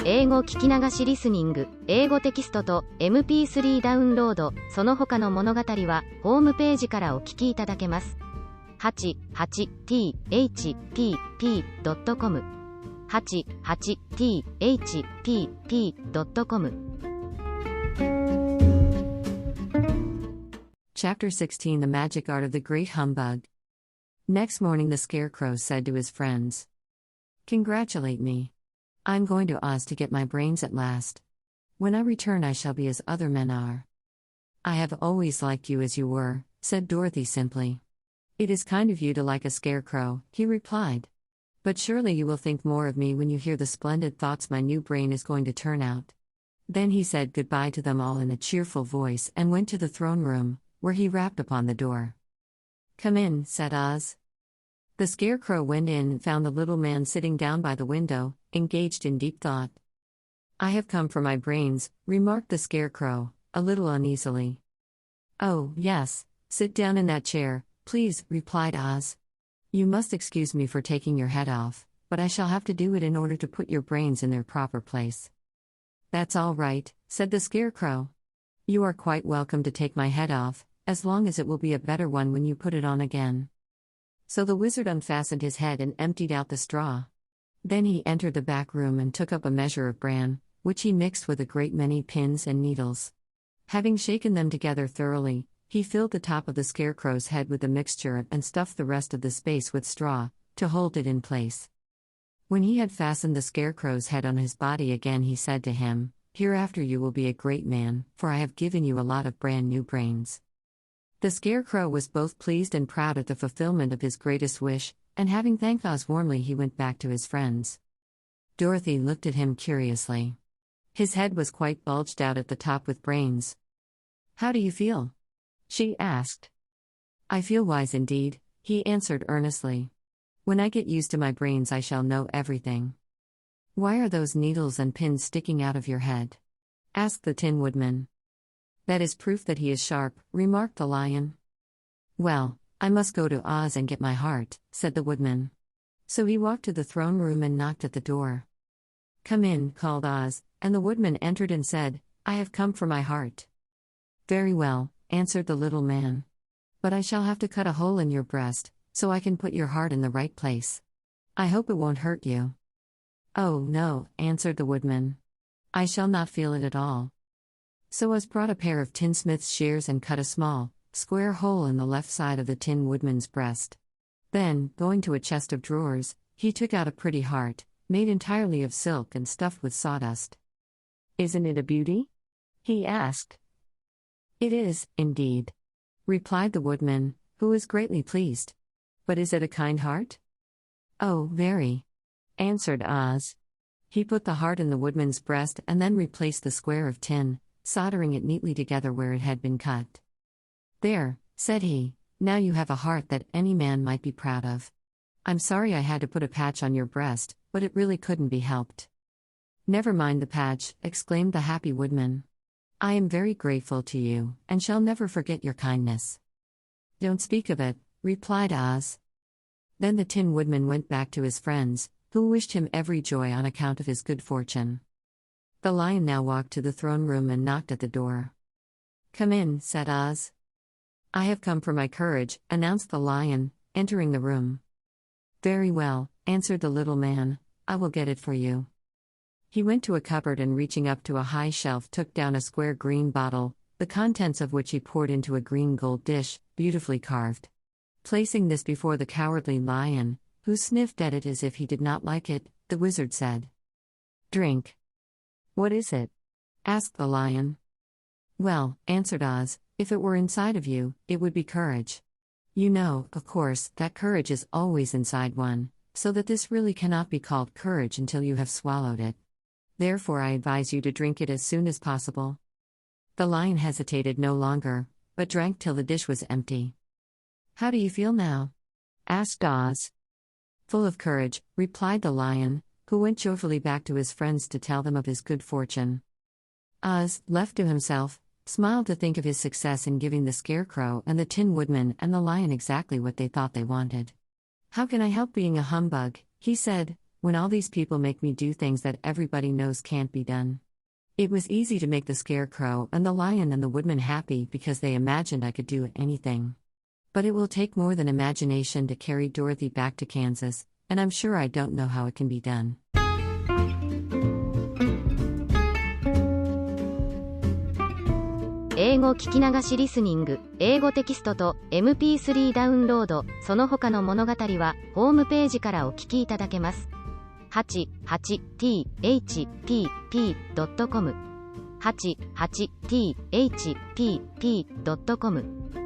英語聞き流しリスニング、英語テキストと MP3 ダウンロード、その他の物語はホームページからお聞きいただけます。88thpp.com 88thpp.com Chapter 16 The Magic Art of the Great Humbug. Next morning the Scarecrow said to his friends, "Congratulate me. I'm going to Oz to get my brains at last. When I return I shall be as other men are." "I have always liked you as you were," said Dorothy simply. "It is kind of you to like a scarecrow," he replied. "But surely you will think more of me when you hear the splendid thoughts my new brain is going to turn out." Then he said goodbye to them all in a cheerful voice and went to the throne room, where he rapped upon the door. "Come in," said Oz. The Scarecrow went in and found the little man sitting down by the window, engaged in deep thought. "I have come for my brains," remarked the Scarecrow, a little uneasily. "Oh, yes, sit down in that chair, please," replied Oz. "You must excuse me for taking your head off, but I shall have to do it in order to put your brains in their proper place." "That's all right," said the Scarecrow. "You are quite welcome to take my head off, as long as it will be a better one when you put it on again." So the wizard unfastened his head and emptied out the straw. Then he entered the back room and took up a measure of bran, which he mixed with a great many pins and needles. Having shaken them together thoroughly, he filled the top of the Scarecrow's head with the mixture and stuffed the rest of the space with straw, to hold it in place. When he had fastened the Scarecrow's head on his body again, he said to him, "Hereafter you will be a great man, for I have given you a lot of brand new brains." The Scarecrow was both pleased and proud at the fulfillment of his greatest wish, and having thanked Oz warmly he went back to his friends. Dorothy looked at him curiously. His head was quite bulged out at the top with brains. "How do you feel?" she asked. "I feel wise indeed," he answered earnestly. "When I get used to my brains I shall know everything." "Why are those needles and pins sticking out of your head?" asked the Tin Woodman. "That is proof that he is sharp," remarked the Lion. "Well, I must go to Oz and get my heart," said the Woodman. So he walked to the throne room and knocked at the door. "Come in," called Oz, and the Woodman entered and said, "I have come for my heart." "Very well," answered the little man. "But I shall have to cut a hole in your breast, so I can put your heart in the right place. I hope it won't hurt you." "Oh, no," answered the Woodman. "I shall not feel it at all." So Oz brought a pair of tinsmith's shears and cut a small, square hole in the left side of the Tin Woodman's breast. Then, going to a chest of drawers, he took out a pretty heart, made entirely of silk and stuffed with sawdust. "Isn't it a beauty?" he asked. "It is, indeed," replied the Woodman, who was greatly pleased. "But is it a kind heart?" "Oh, very," answered Oz. He put the heart in the Woodman's breast and then replaced the square of tin, soldering it neatly together where it had been cut. "There," said he, "now you have a heart that any man might be proud of. I'm sorry I had to put a patch on your breast, but it really couldn't be helped." "Never mind the patch," exclaimed the happy Woodman. "I am very grateful to you, and shall never forget your kindness." "Don't speak of it," replied Oz. Then the Tin Woodman went back to his friends, who wished him every joy on account of his good fortune. The Lion now walked to the throne room and knocked at the door. "Come in," said Oz. "I have come for my courage," announced the Lion, entering the room. "Very well," answered the little man, "I will get it for you." He went to a cupboard and reaching up to a high shelf took down a square green bottle, the contents of which he poured into a green gold dish, beautifully carved. Placing this before the cowardly Lion, who sniffed at it as if he did not like it, the wizard said, "Drink." "What is it?" asked the Lion. "Well," answered Oz, "if it were inside of you, it would be courage. You know, of course, that courage is always inside one, so that this really cannot be called courage until you have swallowed it. Therefore I advise you to drink it as soon as possible." The Lion hesitated no longer, but drank till the dish was empty. "How do you feel now?" asked Oz. "Full of courage," replied the Lion, who went joyfully back to his friends to tell them of his good fortune. Oz, left to himself, smiled to think of his success in giving the Scarecrow and the Tin Woodman and the Lion exactly what they thought they wanted. "How can I help being a humbug?" he said, when all these people make me do things that everybody knows can't be done. It was easy to make the scarecrow and the lion and the woodman happy because they imagined I could do anything. But it will take more than imagination to carry Dorothy back to Kansas, and I'm sure I don't know how it can be done. 英語聞き流しリスニング、英語テキストと MP3 ダウンロード、その他の物語はホームページからお聞きいただけます。88thpp.com 88thpp.com